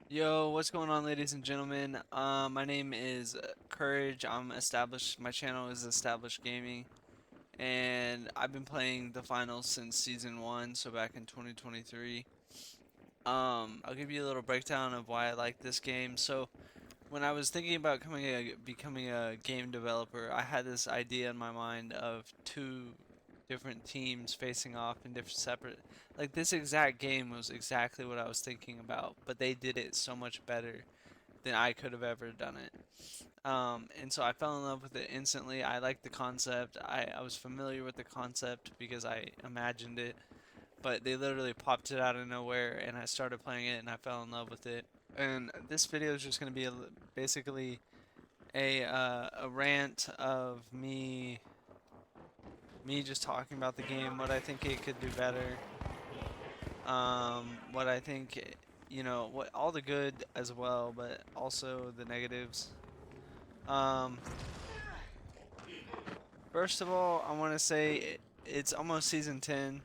Yo, what's going on, ladies and gentlemen? My name is Courage. I'm established. My channel is Established Gaming, and I've been playing the finals since season one, so back in 2023. I'll give you a little breakdown of why I like this game. So, when I was thinking about becoming a game developer, I had this idea in my mind of two different teams facing off in different separate. Like this exact game was exactly what I was thinking about, but they did it so much better than I could have ever done it. And so I fell in love with it instantly. I liked the concept. I was familiar with the concept because I imagined it, but they literally popped it out of nowhere, and I started playing it, and I fell in love with it. And this video is just going to be basically a rant of me just talking about the game, what I think it could do better, what I think, what all the good as well, but also the negatives. Um, First of all, I want to say it's almost season 10,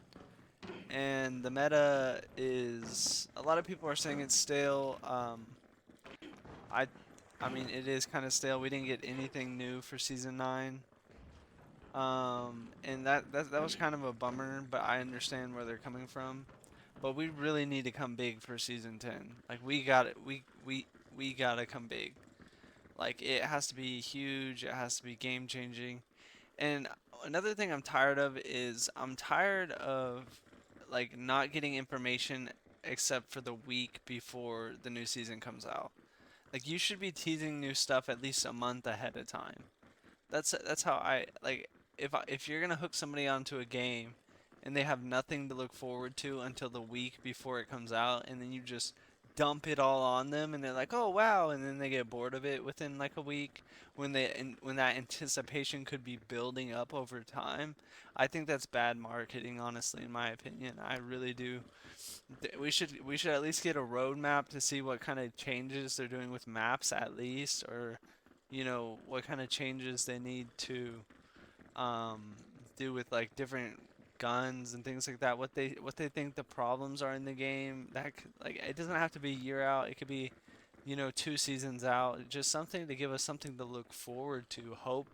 and the meta is a lot of people are saying it's stale. I, I mean, it is kind of stale. We didn't get anything new for season 9. And that was kind of a bummer, but I understand where they're coming from. But we really need to come big for season 10. Like we got it. We gotta come big. Like it has to be huge. It has to be game changing. And another thing I'm tired of is I'm tired of like not getting information except for the week before the new season comes out. Like you should be teasing new stuff at least a month ahead of time. That's how I like if you're gonna hook somebody onto a game and they have nothing to look forward to until the week before it comes out, and then you just dump it all on them, and they're like, "Oh wow," and then they get bored of it within like a week when that anticipation could be building up over time. I think that's bad marketing, honestly, in my opinion. I really do. We should at least get a roadmap to see what kind of changes they're doing with maps at least, or what kind of changes they need to um, do with like different guns and things like that. What they think the problems are in the game. Like it doesn't have to be a year out. It could be 2 seasons out. Just something to give us something to look forward to. Hope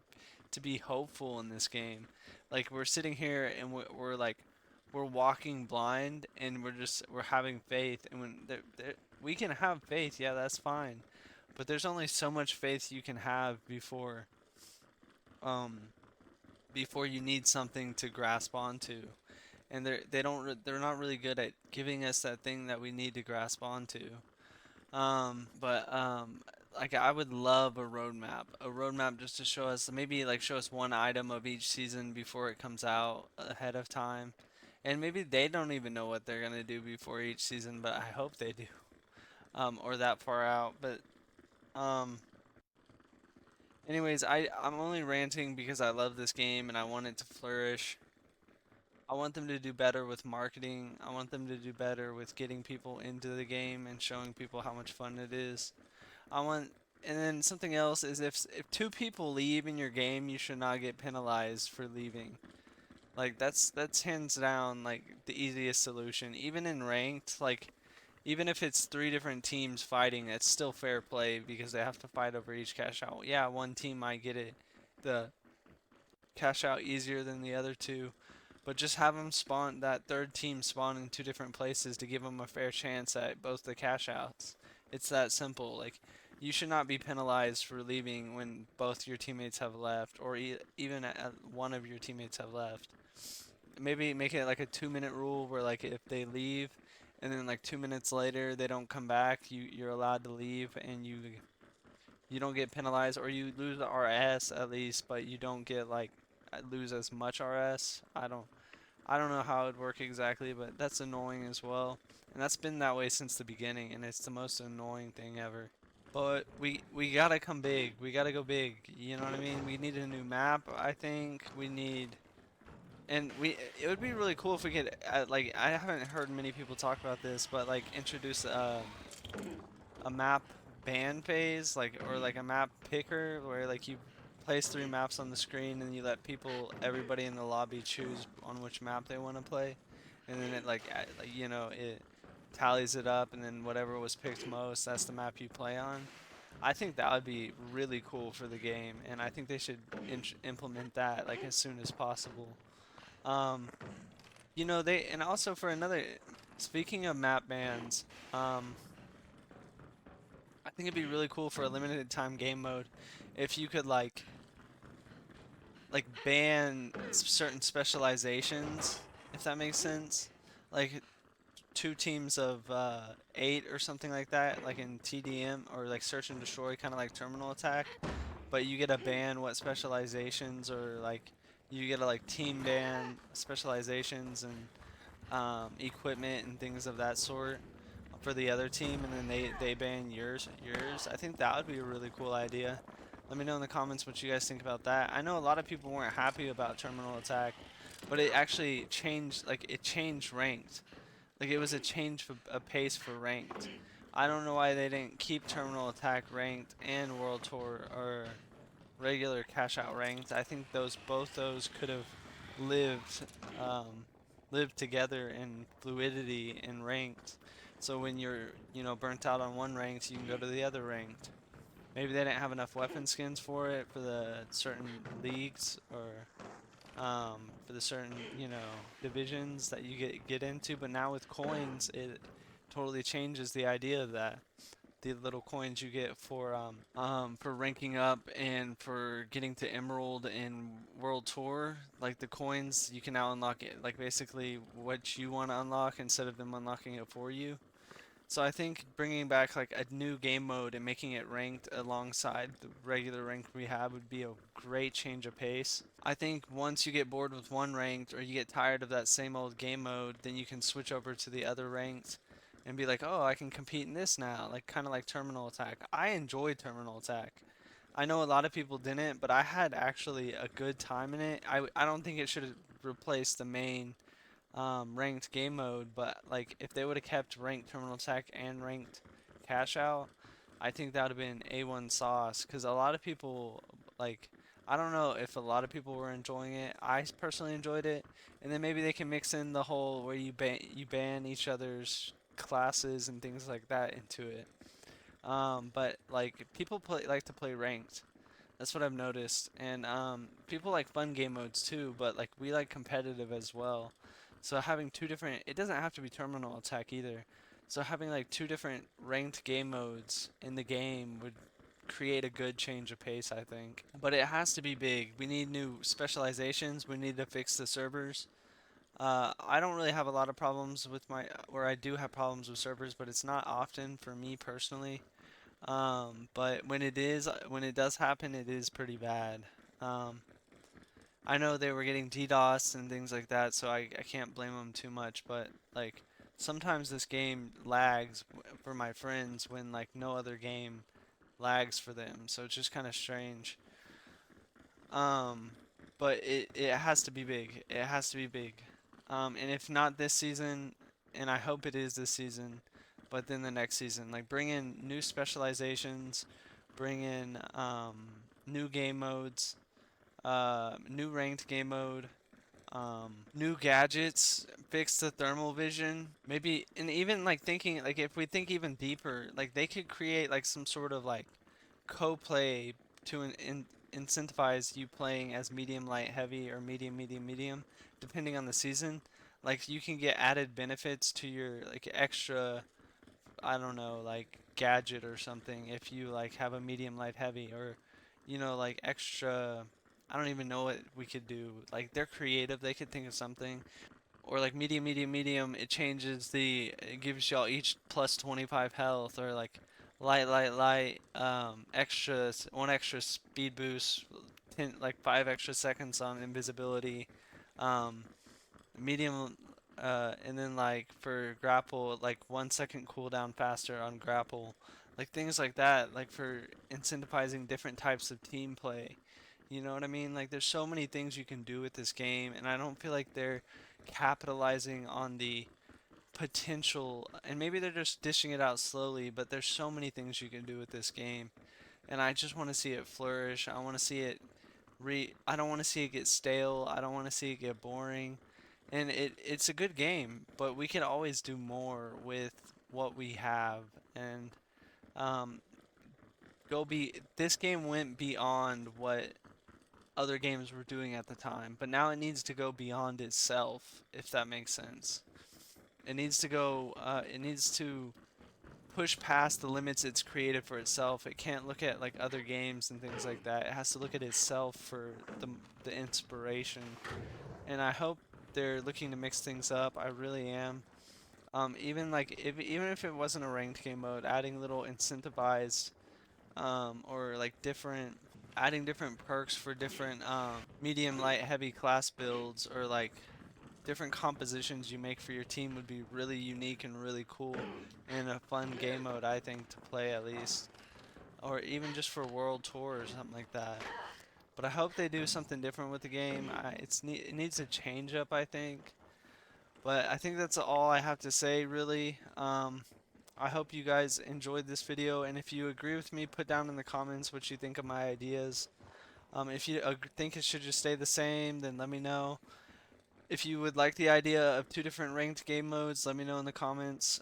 to be hopeful in this game. Like we're sitting here and we're like we're walking blind and we're having faith, and we can have faith, yeah, that's fine, but there's only so much faith you can have um before you need something to grasp onto, and they're not really good at giving us that thing that we need to grasp onto. But like I would love a roadmap just to show us, maybe like show us one item of each season before it comes out ahead of time. And maybe they don't even know what they're gonna do before each season, but I hope they do. Or that far out. But um, anyways, I'm only ranting because I love this game and I want it to flourish. I want them to do better with marketing. I want them to do better with getting people into the game and showing people how much fun it is. I want, and then something else is if two people leave in your game, you should not get penalized for leaving. Like that's hands down like the easiest solution. Even in ranked, like even if it's three different teams fighting, it's still fair play because they have to fight over each cash out. Yeah, one team might get it the cash out easier than the other two, but just have them spawn that third team spawn in two different places to give them a fair chance at both the cash outs. It's that simple. Like you should not be penalized for leaving when both your teammates have left, or even one of your teammates have left. Maybe make it like a 2-minute rule where like if they leave and then like 2 minutes later they don't come back, you're allowed to leave and you don't get penalized, or you lose the RS at least, but you don't get like lose as much RS. I don't know how it would work exactly, but that's annoying as well. And that's been that way since the beginning, and it's the most annoying thing ever. But we gotta come big. We gotta go big. You know what I mean? We need a new map. I think we need, and it would be really cool if we could like I haven't heard many people talk about this, but like introduce a map ban phase, like, or like a map picker where like you place 3 maps on the screen and you let everybody in the lobby choose on which map they want to play, and then it like it tallies it up, and then whatever was picked most, that's the map you play on. I think that would be really cool for the game, and I think they should implement that like as soon as possible. Um, they and also for another. Speaking of map bans, um, I think it'd be really cool for a limited time game mode if you could like ban certain specializations, if that makes sense. Like two teams of 8 or something like that, like in TDM or like search and destroy, kind of like terminal attack. But you get a ban what specializations, or like you get a like team ban specializations and equipment and things of that sort for the other team, and then they ban yours. I think that would be a really cool idea. Let me know in the comments what you guys think about that. I know a lot of people weren't happy about terminal attack, but it actually changed, like it changed ranked. Like it was a change of pace for ranked. I don't know why they didn't keep terminal attack ranked and world tour or regular cash out ranked. I think both those could have lived um, lived together in fluidity in ranked. So when you're burnt out on one ranked, you can go to the other ranked. Maybe they didn't have enough weapon skins for it for the certain leagues, or for the certain divisions that you get into. But now with coins, it totally changes the idea of that. The little coins you get for ranking up and for getting to Emerald in World Tour, like the coins you can now unlock it, like basically what you want to unlock instead of them unlocking it for you. So I think bringing back like a new game mode and making it ranked alongside the regular rank we have would be a great change of pace. I think once you get bored with one ranked, or you get tired of that same old game mode, then you can switch over to the other ranked and be like, "Oh, I can compete in this now." Like kind of like Terminal Attack. I enjoyed Terminal Attack. I know a lot of people didn't, but I had actually a good time in it. I don't think it should have replaced the main ranked game mode, but like if they would have kept ranked terminal attack and ranked cash out, I think that would have been A1 sauce. Because a lot of people like, I don't know if a lot of people were enjoying it. I personally enjoyed it, and then maybe they can mix in the whole where you ban each other's classes and things like that into it. But like people like to play ranked. That's what I've noticed. And people like fun game modes too, but like we like competitive as well. So having two different, it doesn't have to be terminal attack either. So having like two different ranked game modes in the game would create a good change of pace, I think. But it has to be big. We need new specializations. We need to fix the servers. I don't really have a lot of problems with where I do have problems with servers, but it's not often for me personally. But when it does happen, it is pretty bad. Um, I know they were getting DDoS and things like that, so I can't blame them too much. But like sometimes this game lags for my friends when like no other game lags for them. So it's just kind of strange. Um, but it has to be big. It has to be big. And if not this season, and I hope it is this season, but then the next season, like bring in new specializations, bring in new game modes, new ranked game mode, new gadgets, fix the thermal vision, maybe, and even like thinking like if we think even deeper, like they could create like some sort of like co-play to incentivize you playing as medium, light, heavy, or medium, medium, medium, depending on the season. Like you can get added benefits to your like extra, I don't know, like gadget or something if you like have a medium, light, heavy, or like extra. I don't even know what we could do. Like they're creative, they could think of something. Or like medium, medium, medium, it gives y'all each plus 25 health, or like light, light, light, one extra speed boost, 10, like 5 extra seconds on invisibility, um, medium, and then like for grapple, like 1 second cooldown faster on grapple, like things like that, like for incentivizing different types of team play. You know what I mean? Like there's so many things you can do with this game, and I don't feel like they're capitalizing on the potential, and maybe they're just dishing it out slowly, but there's so many things you can do with this game, and I just want to see it flourish. I want to see it I don't want to see it get stale. I don't want to see it get boring. and it's a good game, but we can always do more with what we have. And um, this game went beyond what other games were doing at the time, but now it needs to go beyond itself, if that makes sense. It needs to go. It needs to push past the limits it's created for itself. It can't look at like other games and things like that. It has to look at itself for the inspiration. And I hope they're looking to mix things up. I really am. Even like even if it wasn't a ranked game mode, adding little incentivized or like adding different perks for different medium, light, heavy class builds, or like different compositions you make for your team would be really unique and really cool and a fun game mode, I think, to play at least, or even just for world tour or something like that. But I hope they do something different with the game. It needs a change up, I think. But I think that's all I have to say, really. I hope you guys enjoyed this video, and if you agree with me, put down in the comments what you think of my ideas. If you think it should just stay the same, then let me know. If you would like the idea of two different ranked game modes, let me know in the comments.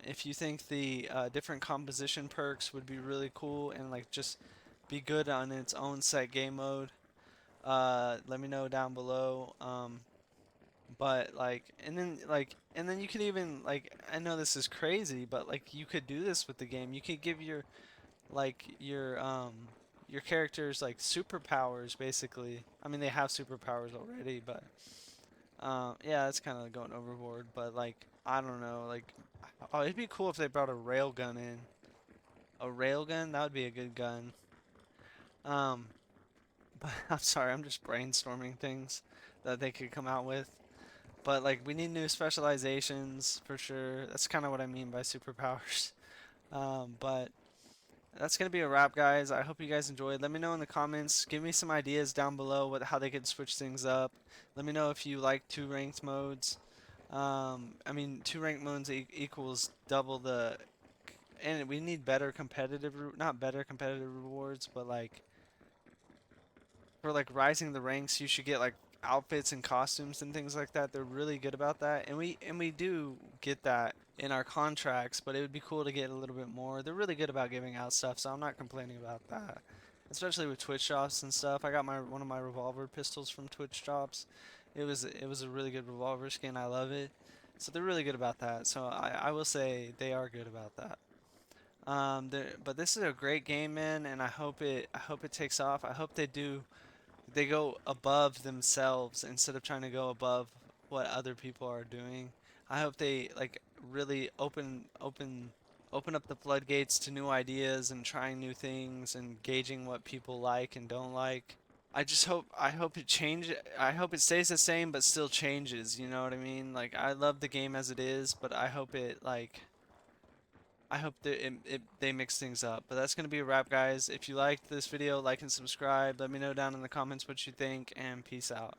If you think the different composition perks would be really cool and like just be good on its own set game mode, let me know down below. But like, and then you could even like, I know this is crazy, but like you could do this with the game. You could give like your characters like superpowers basically. I mean, they have superpowers already, but yeah, it's kind of going overboard. But like, I don't know, like, oh, it'd be cool if they brought a railgun in. A railgun, that would be a good gun. Um, but I'm sorry, I'm just brainstorming things that they could come out with. But like we need new specializations for sure. That's kind of what I mean by superpowers. But that's gonna be a wrap, guys. I hope you guys enjoyed. Let me know in the comments. Give me some ideas down below how they could switch things up. Let me know if you like two ranked modes. I mean, two ranked modes equals double the, and we need better competitive, not better competitive rewards, but like for like rising the ranks, you should get like outfits and costumes and things like that. They're really good about that, and we do get that in our contracts, but it would be cool to get a little bit more. They're really good about giving out stuff, so I'm not complaining about that. Especially with Twitch shops and stuff. I got my one of my revolver pistols from Twitch shops. It was a really good revolver skin. I love it. So they're really good about that. So I will say they are good about that. But this is a great game, man, and I hope it takes off. I hope they go above themselves instead of trying to go above what other people are doing. I hope they like really open up the floodgates to new ideas and trying new things and gauging what people like and don't like. I hope it change I hope it stays the same but still changes, you know what I mean? Like I love the game as it is, but I hope that they mix things up. But that's going to be a wrap, guys. If you liked this video, like and subscribe. Let me know down in the comments what you think, and peace out.